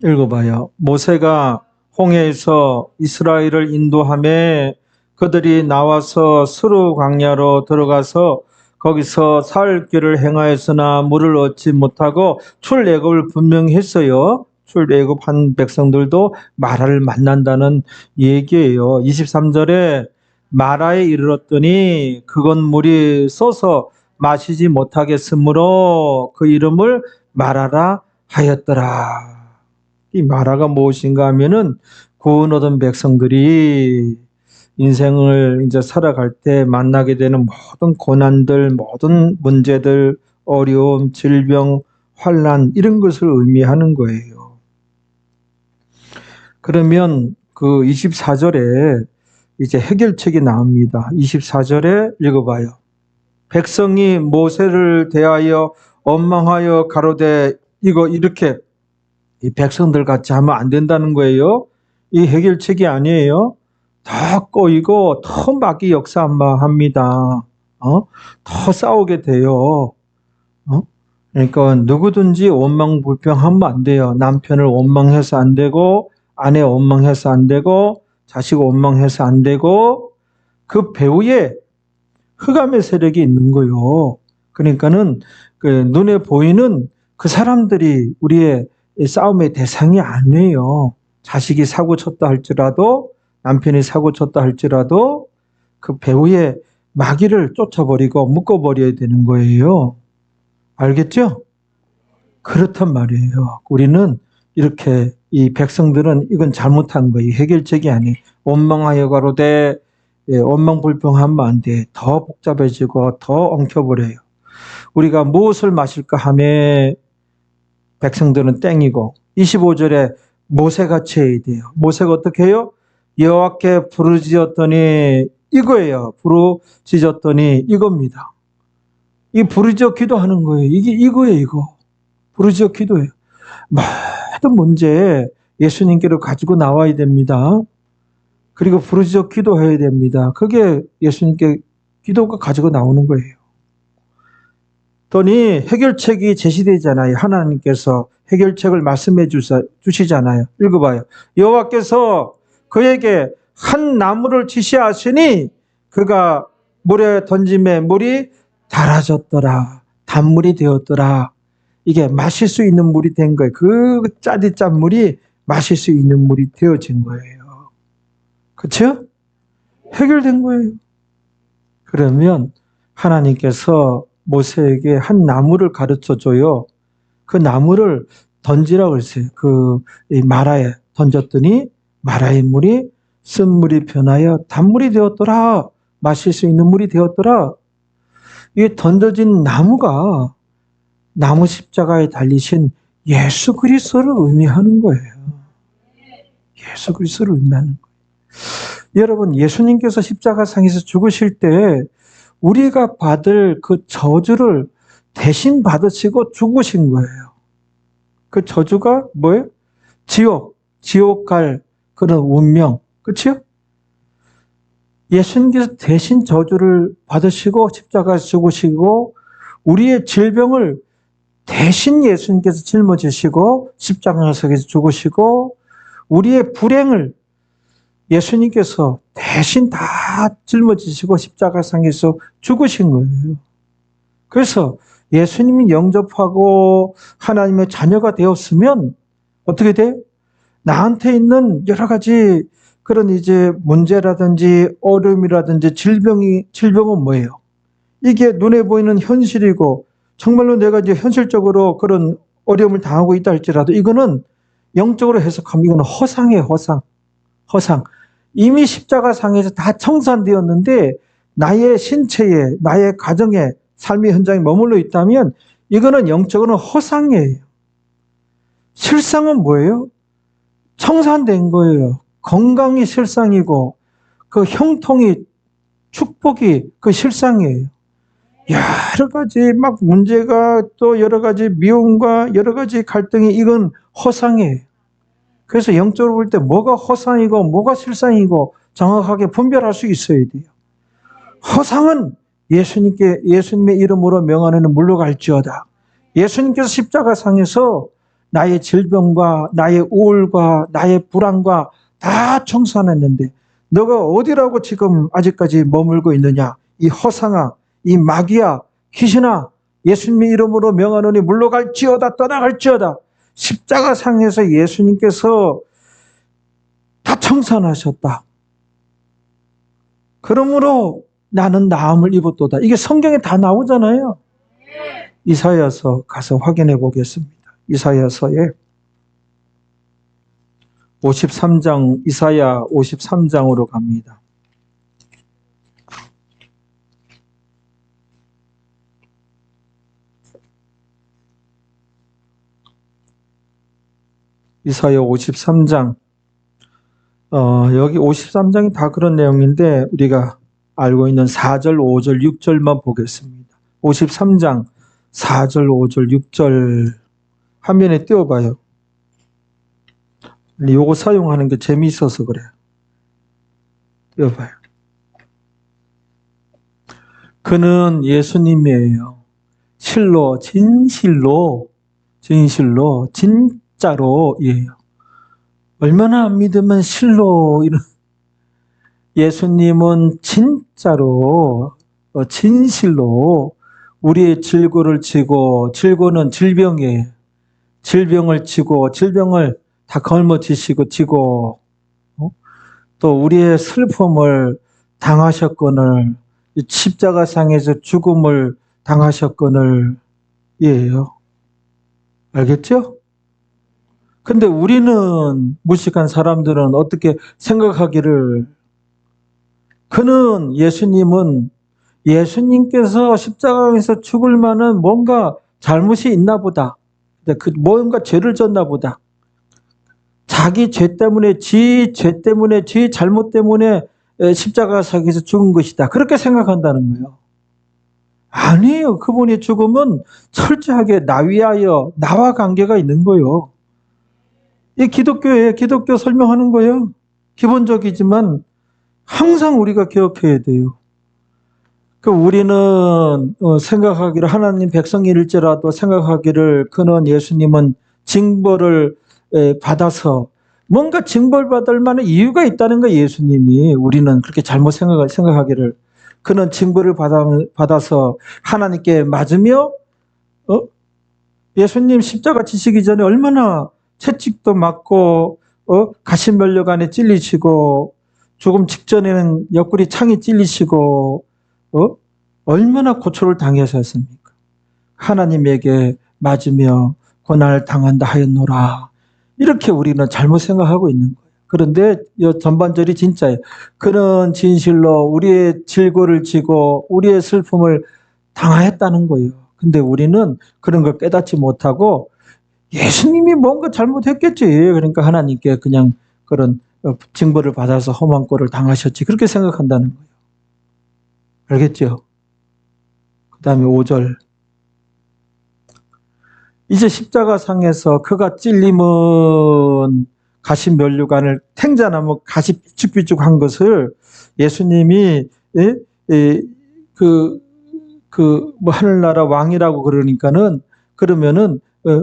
읽어봐요. 모세가 홍해에서 이스라엘을 인도하며 그들이 나와서 스루 광야로 들어가서 거기서 사흘 길을 행하였으나 물을 얻지 못하고 출애굽을 분명히 했어요. 출애굽한 백성들도 마라를 만난다는 얘기예요. 23절에 마라에 이르렀더니 그건 물이 써서 마시지 못하겠으므로 그 이름을 마라라 하였더라. 이 마라가 무엇인가 하면은 구원 얻은 백성들이 인생을 이제 살아갈 때 만나게 되는 모든 고난들, 모든 문제들, 어려움, 질병, 환난 이런 것을 의미하는 거예요. 그러면 그 24절에 이제 해결책이 나옵니다. 24절에 읽어봐요. 백성이 모세를 대하여 원망하여 가로되 이렇게 이 백성들 같이 하면 안 된다는 거예요. 이 해결책이 아니에요. 더 꼬이고 더 마귀 역사합니다. 더 싸우게 돼요. 그러니까 누구든지 원망불평하면 안 돼요. 남편을 원망해서 안 되고 아내 원망해서 안 되고 자식 원망해서 안 되고 그 배후에 흑암의 세력이 있는 거요. 그러니까는 그 눈에 보이는 그 사람들이 우리의 싸움의 대상이 아니에요. 자식이 사고 쳤다 할지라도 남편이 사고 쳤다 할지라도 그 배후에 마귀를 쫓아버리고 묶어버려야 되는 거예요. 알겠죠? 그렇단 말이에요. 우리는 이렇게 이 백성들은 이건 잘못한 거예요. 해결책이 아니에요. 원망하여 가로되 원망불평하면 안 돼. 더 복잡해지고 더 엉켜버려요. 우리가 무엇을 마실까 하며 백성들은 땡이고 25절에 모세같이 해야 돼요. 모세가 어떻게 해요? 여호와께 부르짖었더니 이거예요. 부르짖었더니 이겁니다. 이 부르짖어 기도하는 거예요. 이게 이거예요. 이거. 부르짖어 기도해요. 모든 문제 예수님께로 가지고 나와야 됩니다. 그리고 부르짖어 기도해야 됩니다. 그게 예수님께 기도가 가지고 나오는 거예요. 더니 해결책이 제시되잖아요. 하나님께서 해결책을 말씀해 주시잖아요. 읽어봐요. 여호와께서 그에게 한 나무를 지시하시니 그가 물에 던짐에 물이 달아졌더라. 단물이 되었더라. 이게 마실 수 있는 물이 된 거예요. 그 짜디짠 물이 마실 수 있는 물이 되어진 거예요. 그렇죠? 해결된 거예요. 그러면 하나님께서 모세에게 한 나무를 가르쳐 줘요. 그 나무를 던지라고 했어요. 그 마라에 던졌더니 마라의 물이 쓴물이 변하여 단물이 되었더라. 마실 수 있는 물이 되었더라. 이 던져진 나무가 나무 십자가에 달리신 예수 그리스도를 의미하는 거예요. 예수 그리스도를 의미하는 거예요. 여러분, 예수님께서 십자가상에서 죽으실 때 우리가 받을 그 저주를 대신 받으시고 죽으신 거예요. 그 저주가 뭐예요? 지옥 갈 그런 운명. 그렇죠? 예수님께서 대신 저주를 받으시고 십자가에서 죽으시고 우리의 질병을 대신 예수님께서 짊어지시고 십자가에서 죽으시고 우리의 불행을 예수님께서 대신 다 짊어지시고 십자가상에서 죽으신 거예요. 그래서 예수님이 영접하고 하나님의 자녀가 되었으면 어떻게 돼요? 나한테 있는 여러 가지 그런 이제 문제라든지 어려움이라든지 질병은 뭐예요? 이게 눈에 보이는 현실이고 정말로 내가 이제 현실적으로 그런 어려움을 당하고 있다 할지라도 이거는 영적으로 해석하면 이거는 허상이에요, 허상. 이미 십자가상에서 다 청산되었는데 나의 신체에, 나의 가정에, 삶의 현장에 머물러 있다면 이거는 영적으로는 허상이에요. 실상은 뭐예요? 청산된 거예요. 건강이 실상이고 그 형통이, 축복이 그 실상이에요. 여러 가지 막 문제가 또 여러 가지 미움과 여러 가지 갈등이 이건 허상이에요. 그래서 영적으로 볼 때 뭐가 허상이고 뭐가 실상이고 정확하게 분별할 수 있어야 돼요. 허상은 예수님의 이름으로 명하는 물러갈지어다. 예수님께서 십자가상에서 나의 질병과 나의 우울과 나의 불안과 다 청산했는데 너가 어디라고 지금 아직까지 머물고 있느냐? 이 허상아, 이 마귀야, 귀신아, 예수님의 이름으로 명하노니 물러갈지어다, 떠나갈지어다. 십자가상에서 예수님께서 다 청산하셨다. 그러므로 나는 나음을 입었도다. 이게 성경에 다 나오잖아요. 이사야서 가서 확인해 보겠습니다. 이사야서에 53장, 이사야 53장으로 갑니다. 이사야 53장. 여기 53장이 다 그런 내용인데 우리가 알고 있는 4절, 5절, 6절만 보겠습니다. 53장 4절, 5절, 6절 화면에 띄워봐요. 요거 사용하는 게 재미있어서 그래요. 띄워봐요. 그는 예수님이에요. 실로, 진짜로예요. 얼마나 안 믿으면 실로 이런. 예수님은 진짜로 진실로 우리의 질고를 지고, 질고는 질병이에요. 질병을 지고 질병을 다 걸머지시고 지고 또 우리의 슬픔을 당하셨거늘 십자가상에서 죽음을 당하셨거늘 이에요. 알겠죠? 근데 우리는 무식한 사람들은 어떻게 생각하기를 그는 예수님께서 십자가에서 죽을 만한 뭔가 잘못이 있나 보다. 뭔가 죄를 졌나 보다. 자기 죄 때문에, 지 잘못 때문에 십자가상에서 죽은 것이다. 그렇게 생각한다는 거예요. 아니에요. 그분의 죽음은 철저하게 나 위하여 나와 관계가 있는 거예요. 이 기독교 설명하는 거예요. 기본적이지만 항상 우리가 기억해야 돼요. 우리는 생각하기를 하나님 백성일지라도 생각하기를 그는 예수님은 징벌을 받아서 뭔가 징벌받을 만한 이유가 있다는 거예요. 예수님이 우리는 그렇게 잘못 생각하기를 그는 징벌을 받아서 하나님께 맞으며 예수님 십자가 지시기 전에 얼마나 채찍도 맞고 가시면류관에 찔리시고 조금 직전에는 옆구리 창이 찔리시고 얼마나 고초를 당하셨습니까? 하나님에게 맞으며 고난을 당한다 하였노라. 이렇게 우리는 잘못 생각하고 있는 거예요. 그런데 이 전반절이 진짜예요. 그는 진실로 우리의 질고를 지고 우리의 슬픔을 당하였다는 거예요. 근데 우리는 그런 걸 깨닫지 못하고 예수님이 뭔가 잘못했겠지. 그러니까 하나님께 그냥 그런 징벌을 받아서 험한 꼴을 당하셨지. 그렇게 생각한다는 거예요. 알겠죠? 그 다음에 5절. 이제 십자가상에서 그가 찔림은 가시면류관을 탱자나무 가시 삐죽삐죽한 것을 예수님이 뭐 하늘나라 왕이라고 그러면은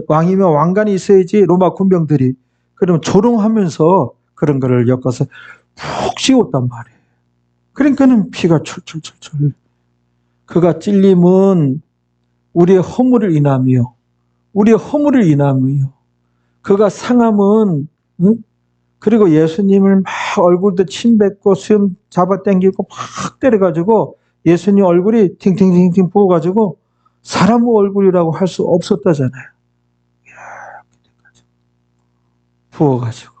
왕이면 왕관이 있어야지 로마 군병들이 그러면 조롱하면서 그런 거를 엮어서 푹 씌웠단 말이에요. 그러니까는 피가 철철철철. 그가 찔림은 우리의 허물을 인하며 그가 상함은 그리고 예수님을 막 얼굴도 침 뱉고 수염 잡아당기고 막 때려가지고 예수님 얼굴이 팅팅팅팅 부어가지고 사람 얼굴이라고 할 수 없었다잖아요. 부어가지고.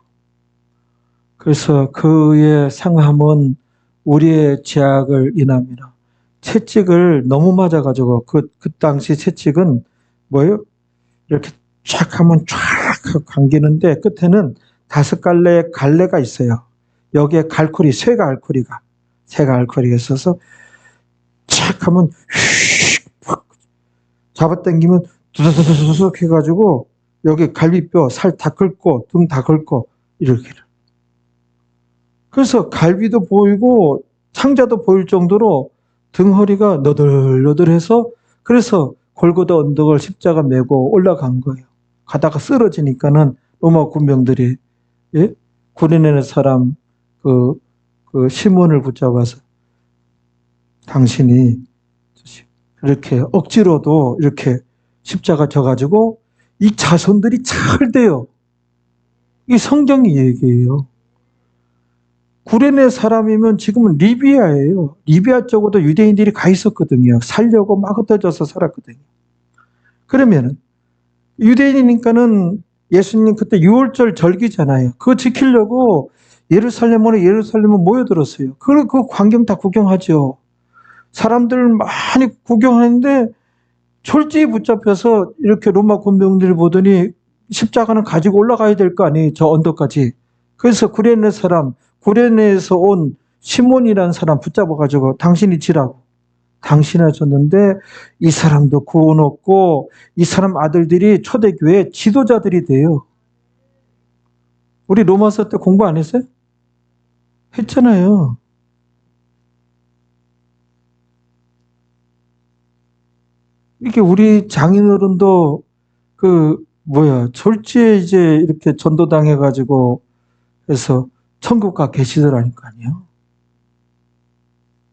그래서 그의 상함은 우리의 죄악을 인함이라. 채찍을 너무 맞아가지고 그 당시 채찍은 뭐예요? 이렇게 쫙 하면 쫙 감기는데 끝에는 5갈래의 갈래가 있어요. 여기에 새가 알코올이 있어서 쫙 하면 휙 잡아당기면 두두두두둑 해가지고 여기 갈비뼈 살 다 긁고 등 다 긁고 이렇게. 그래서 갈비도 보이고 창자도 보일 정도로 등허리가 너덜너덜해서 그래서 골고다 언덕을 십자가 메고 올라간 거예요. 가다가 쓰러지니까는 로마 군병들이 구레네 사람 그 시몬을 붙잡아서 당신이 이렇게 억지로도 이렇게 십자가 져가지고 이 자손들이 잘 돼요. 이 성경이 얘기해요. 구레네 사람이면 지금은 리비아예요. 리비아 쪽으로도 유대인들이 가 있었거든요. 살려고 막 흩어져서 살았거든요. 그러면 유대인이니까는 예수님 그때 6월절 절기잖아요. 그거 지키려고 예루살렘으로 모여들었어요. 그 광경 다 구경하죠. 사람들 많이 구경하는데 철저히 붙잡혀서 이렇게 로마 군병들을 보더니 십자가는 가지고 올라가야 될 거 아니에요. 저 언덕까지. 그래서 구레네에서 온 시몬이라는 사람 붙잡아가지고 당신이 지라고. 당신이 줬는데 이 사람도 구원 얻고 이 사람 아들들이 초대교회 지도자들이 돼요. 우리 로마서 때 공부 안 했어요? 했잖아요. 이게 우리 장인어른도 졸지에 이제 이렇게 전도당해가지고 그래서 천국 가 계시더라니까요.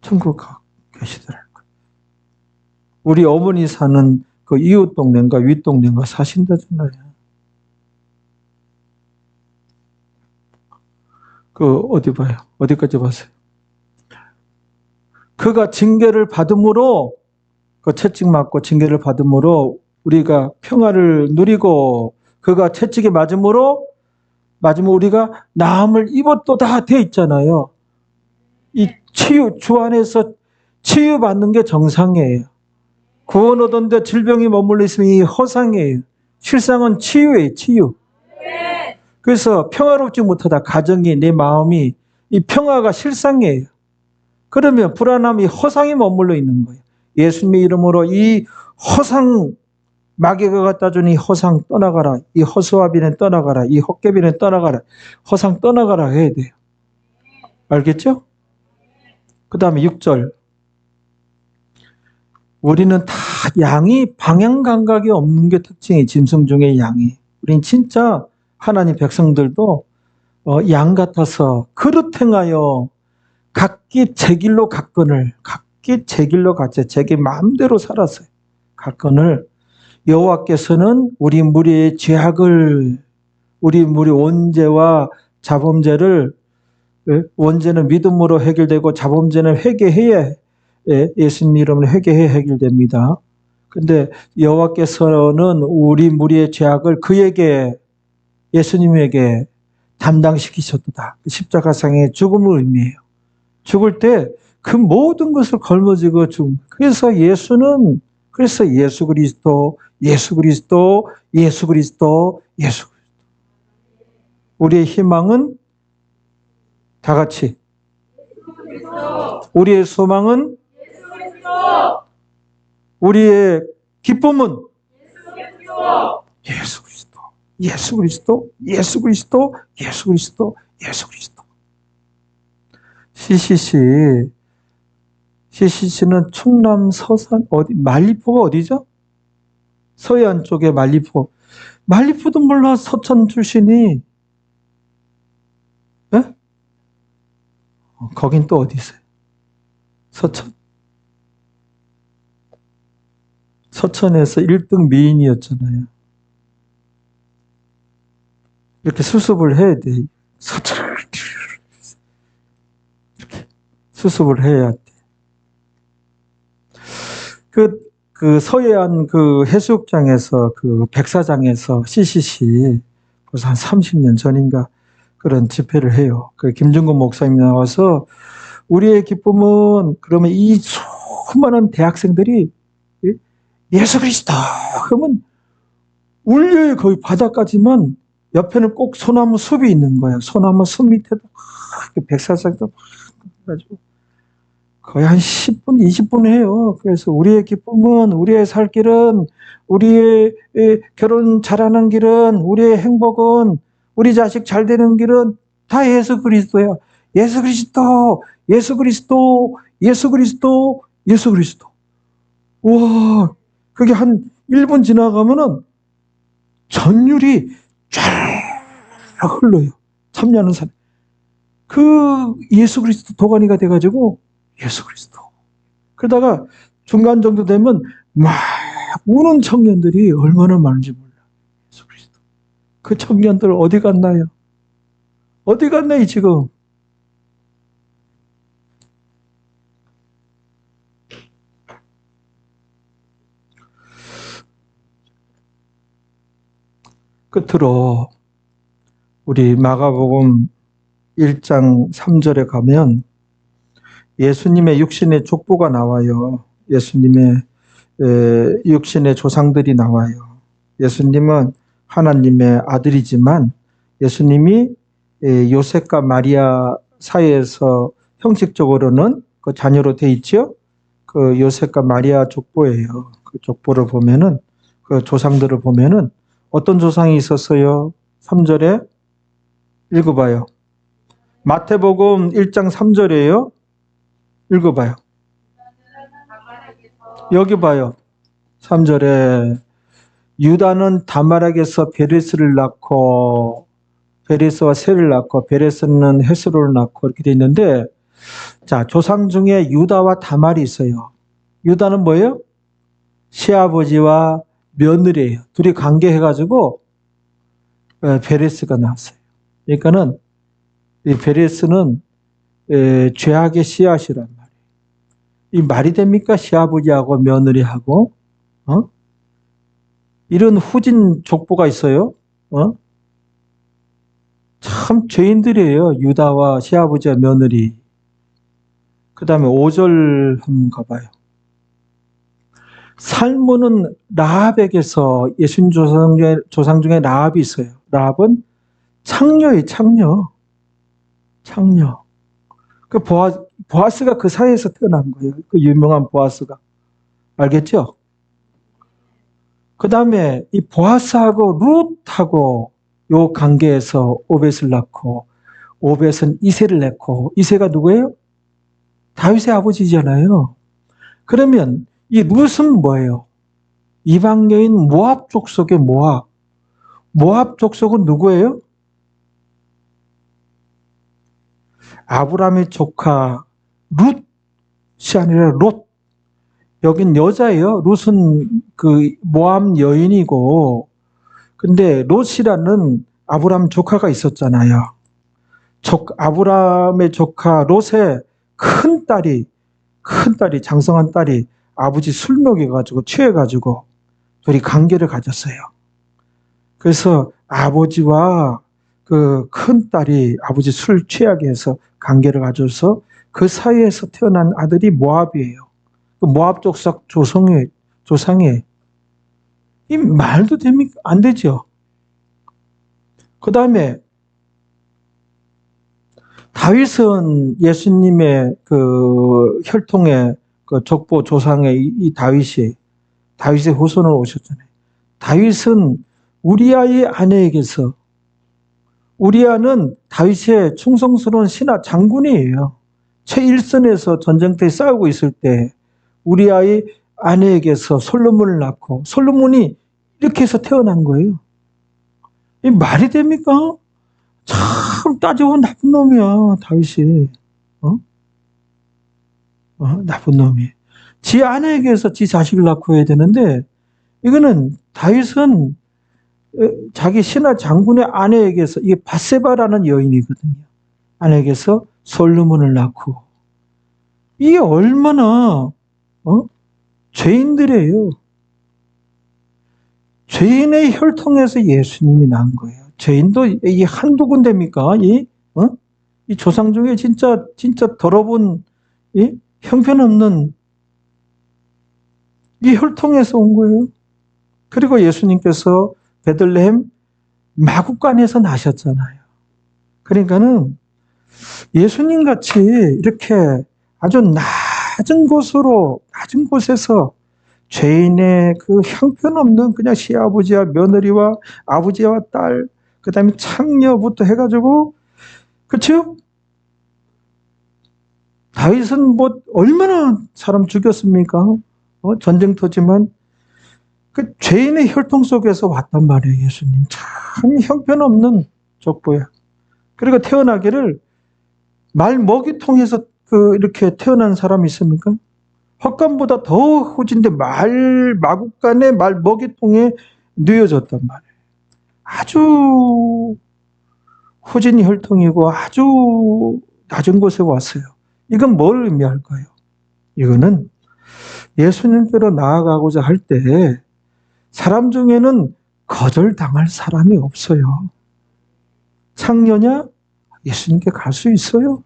천국 가 계시더라니까요. 우리 어머니 사는 그 이웃 동네인가 윗 동네인가 사신다잖아요. 그 어디 봐요? 어디까지 봤어요? 그가 징계를 받음으로 그 채찍 맞고 징계를 받음으로 우리가 평화를 누리고 그가 채찍에 맞음으로 우리가 나음을 입었도다 돼 있잖아요. 이 치유 주 안에서 치유받는 게 정상이에요. 구원 얻었는데 질병이 머물러 있으면 이 허상이에요. 실상은 치유예요. 치유. 그래서 평화롭지 못하다. 가정이 내 마음이 이 평화가 실상이에요. 그러면 불안함이 허상이 머물러 있는 거예요. 예수님의 이름으로 이 허상 마귀가 갖다 준 이 허상 떠나가라. 이 허수아비는 떠나가라. 이 헛개비는 떠나가라. 허상 떠나가라 해야 돼요. 알겠죠? 그 다음에 6절. 우리는 다 양이 방향 감각이 없는 게 특징이 짐승 중에 양이. 우린 진짜 하나님 백성들도 양 같아서 그릇 행하여 각기 제 길로 갔거늘 각기 제 길로 갔지 자기 마음대로 살았어요. 갔거늘 여호와께서는 우리 무리의 죄악을 우리 무리 원죄와 자범죄를 원죄는 믿음으로 해결되고 자범죄는 회개해야 예수님 이름으로 회개해야 해결됩니다. 근데 여호와께서는 우리 무리의 죄악을 그에게 예수님에게 담당시키셨다. 십자가상의 죽음을 의미해요. 죽을 때 그 모든 것을 걸머지고 죽음. 그래서 예수 그리스도. 우리의 희망은 다 같이. 우리의 소망은 우리의 기쁨은 예수 그리스도. 예수 그리스도. 예수 그리스도. 예수 그리스도. 예수 그리스도. CCC는 충남 서산 어디 말리포가 어디죠? 서해안 쪽에 말리포. 말리포도 몰라 서천 출신이. 예? 거긴 또 어디 있어요? 서천. 서천에서 1등 미인이었잖아요. 이렇게 수습을 해야 돼. 서천. 이렇게 수습을 해야 돼. 그 서해안 그 해수욕장에서 그 백사장에서 CCC 벌써 한 30년 전인가 그런 집회를 해요. 그 김준건 목사님이 나와서 우리의 기쁨은 그러면 이 수많은 대학생들이 예수 그리스도 그러면 울려요. 거의 바닥까지만 옆에는 꼭 소나무 숲이 있는 거예요. 소나무 숲 밑에도 백사장도 가지고 거의 한 10분, 20분 해요. 그래서 우리의 기쁨은, 우리의 살 길은, 우리의 결혼 잘하는 길은, 우리의 행복은, 우리 자식 잘 되는 길은 다 예수 그리스도야. 예수 그리스도, 예수 그리스도, 예수 그리스도, 예수 그리스도. 와, 그게 한 1분 지나가면은 전율이 쫙 흘러요. 참여하는 사람. 그 예수 그리스도 도가니가 돼가지고 예수 그리스도. 그러다가 중간 정도 되면 막 우는 청년들이 얼마나 많은지 몰라. 예수 그리스도. 그 청년들 어디 갔나요? 어디 갔나요 지금? 끝으로 우리 마가복음 1장 3절에 가면 예수님의 육신의 족보가 나와요. 예수님의 육신의 조상들이 나와요. 예수님은 하나님의 아들이지만 예수님이 요셉과 마리아 사이에서 형식적으로는 그 자녀로 돼 있죠. 그 요셉과 마리아 족보예요. 그 족보를 보면은 그 조상들을 보면은 어떤 조상이 있었어요? 3절에 읽어봐요. 마태복음 1장 3절이에요. 읽어봐요. 여기 봐요. 3절에 유다는 다말에게서 베레스를 낳고 베레스와 셀을 낳고 베레스는 헤스로를 낳고 이렇게 돼 있는데 자, 조상 중에 유다와 다말이 있어요. 유다는 뭐예요? 시아버지와 며느리예요. 둘이 관계해가지고 베레스가 나왔어요. 그러니까는 이 베레스는 죄악의 씨앗이란 말이에요. 이 말이 됩니까? 시아버지하고 며느리하고 이런 후진 족보가 있어요. 참 죄인들이에요. 유다와 시아버지와 며느리. 그 다음에 5절 한번 가봐요. 살모는 라합에게서 예수님 조상 중에 라합이 있어요. 라합은 창녀예요, 창녀. 창녀. 그 보아스가 그 사이에서 태어난 거예요. 그 유명한 보아스가. 알겠죠? 그 다음에 이 보아스하고 룻하고 요 관계에서 오벳을 낳고 오벳은 이새를 낳고 이새가 누구예요? 다윗의 아버지잖아요. 그러면 이 룻은 뭐예요? 이방 여인 모압 족속의 모압. 모압 족속은 누구예요? 아브라함의 조카 룻이 아니라 롯. 여긴 여자예요. 룻은 그 모압 여인이고, 근데 롯이라는 아브라함 조카가 있었잖아요. 아브라함의 조카 롯의 큰 딸이 장성한 딸이 아버지 술 먹여가지고 취해가지고 둘이 관계를 가졌어요. 그래서 아버지와 그 큰 딸이 아버지 술 취하게 해서 관계를 가져서 그 사이에서 태어난 아들이 모압이에요. 그 모압 족속 조상이에요. 이 말도 됩니까? 안 되죠. 그 다음에 다윗은 예수님의 그 혈통의 그 족보 조상의 이 다윗의 후손으로 오셨잖아요. 다윗은 우리아의 아내에게서, 우리아는 다윗의 충성스러운 신하 장군이에요. 최일선에서 전쟁터에 싸우고 있을 때 우리아의 아내에게서 솔로몬을 낳고 솔로몬이 이렇게 해서 태어난 거예요. 이 말이 됩니까? 참 따져보면 나쁜 놈이야, 다윗이. 나쁜 놈이. 지 아내에게서 지 자식을 낳고 해야 되는데, 이거는 다윗은 자기 신하 장군의 아내에게서, 이게 바세바라는 여인이거든요. 아내에게서 솔로몬을 낳고. 이게 얼마나, 죄인들이에요. 죄인의 혈통에서 예수님이 난 거예요. 죄인도 이게 한두 군데입니까? 이 조상 중에 진짜 더러운, 형편없는 이 혈통에서 온 거예요. 그리고 예수님께서 베들레헴 마구간에서 나셨잖아요. 그러니까는 예수님 같이 이렇게 아주 낮은 곳에서 죄인의 그 형편없는 그냥 시아버지와 며느리와 아버지와 딸, 그 다음에 창녀부터 해가지고, 그렇죠? 다윗은 뭐 얼마나 사람 죽였습니까? 전쟁터지만 그 죄인의 혈통 속에서 왔단 말이에요. 예수님 참 형편없는 족보야. 그리고 태어나기를 말 먹이통에서 이렇게 태어난 사람이 있습니까? 헛간보다 더 후진데 마구간에 말 먹이통에 누여졌단 말이에요. 아주 후진 혈통이고 아주 낮은 곳에 왔어요. 이건 뭘 의미할까요? 이거는 예수님께로 나아가고자 할 때 사람 중에는 거절당할 사람이 없어요. 창녀냐? 예수님께 갈 수 있어요.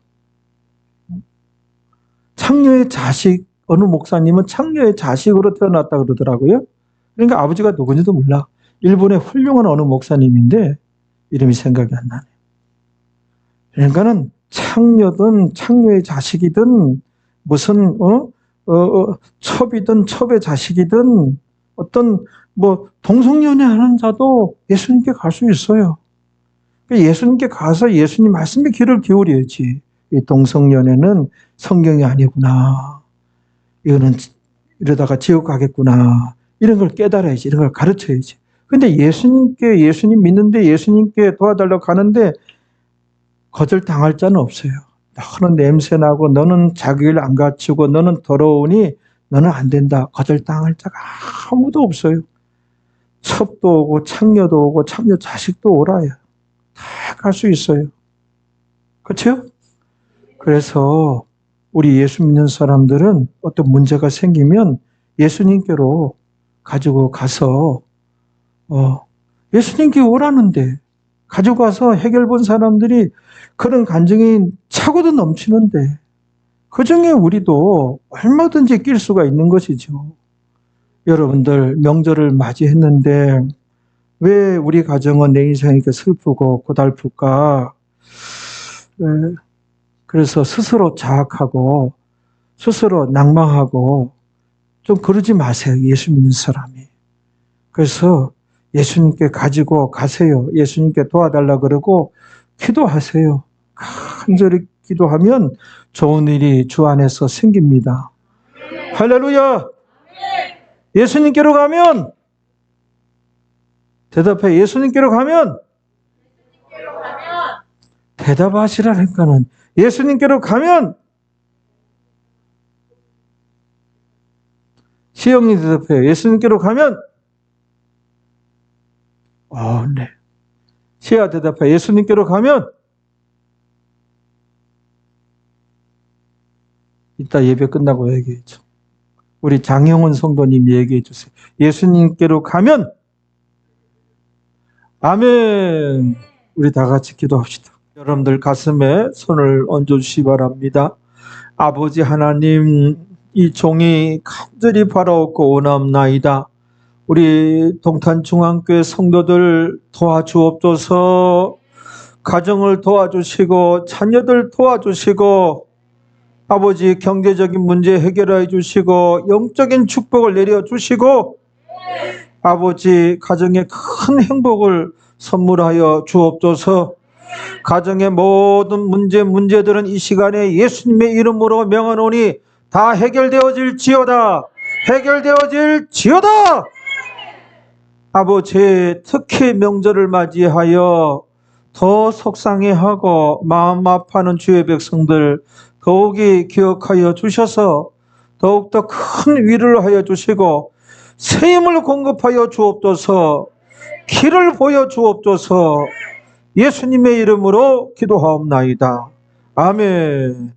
창녀의 자식, 어느 목사님은 창녀의 자식으로 태어났다 그러더라고요. 그러니까 아버지가 누군지도 몰라. 일본의 훌륭한 어느 목사님인데 이름이 생각이 안 나네. 그러니까는 창녀든 창녀의 자식이든 무슨 첩이든 첩의 자식이든 어떤 뭐 동성연애하는 자도 예수님께 갈 수 있어요. 예수님께 가서 예수님 말씀에 귀를 기울여야지. 이 동성연애는 성경이 아니구나. 이거는 이러다가 지옥 가겠구나. 이런 걸 깨달아야지. 이런 걸 가르쳐야지. 근데 예수님 믿는데 예수님께 도와달라고 가는데 거절당할 자는 없어요. 너는 냄새나고 너는 자기를 안 갖추고 너는 더러우니 너는 안 된다. 거절당할 자가 아무도 없어요. 첩도 오고 창녀도 오고 창녀 자식도 오라요. 다 갈 수 있어요. 그렇죠? 그래서 우리 예수 믿는 사람들은 어떤 문제가 생기면 예수님께로 가지고 가서 예수님께 오라는데 가지고 가서 해결 본 사람들이 그런 간증이 차고도 넘치는데 그중에 우리도 얼마든지 낄 수가 있는 것이죠. 여러분들 명절을 맞이했는데 왜 우리 가정은 내 인생이 이렇게 슬프고 고달플까? 그래서 스스로 자학하고 스스로 낭망하고 좀 그러지 마세요. 예수 믿는 사람이. 그래서 예수님께 가지고 가세요. 예수님께 도와달라 그러고 기도하세요. 간절히 기도하면 좋은 일이 주 안에서 생깁니다. 할렐루야! 예수님께로 가면 대답해. 예수님께로 가면 대답하시라니까는 예수님께로 가면 시영이 대답해요. 예수님께로 가면 네. 시야 대답해. 예수님께로 가면 이따 예배 끝나고 얘기해줘. 우리 장영훈 성도님 얘기해 주세요. 예수님께로 가면 아멘. 우리 다 같이 기도합시다. 여러분들 가슴에 손을 얹어주시기 바랍니다. 아버지 하나님, 이 종이 간절히 바라옵고 원하옵나이다. 우리 동탄중앙교회 성도들 도와주옵소서. 가정을 도와주시고 자녀들 도와주시고 아버지 경제적인 문제 해결해 주시고 영적인 축복을 내려주시고 아버지 가정에 큰 행복을 선물하여 주옵소서. 가정의 모든 문제들은 이 시간에 예수님의 이름으로 명하노니 다 해결되어질지어다. 해결되어질지어다. 아버지 특히 명절을 맞이하여 더 속상해하고 마음 아파하는 주의 백성들 더욱이 기억하여 주셔서 더욱더 큰 위로를 하여 주시고 새 힘을 공급하여 주옵소서. 길을 보여 주옵소서. 예수님의 이름으로 기도하옵나이다. 아멘.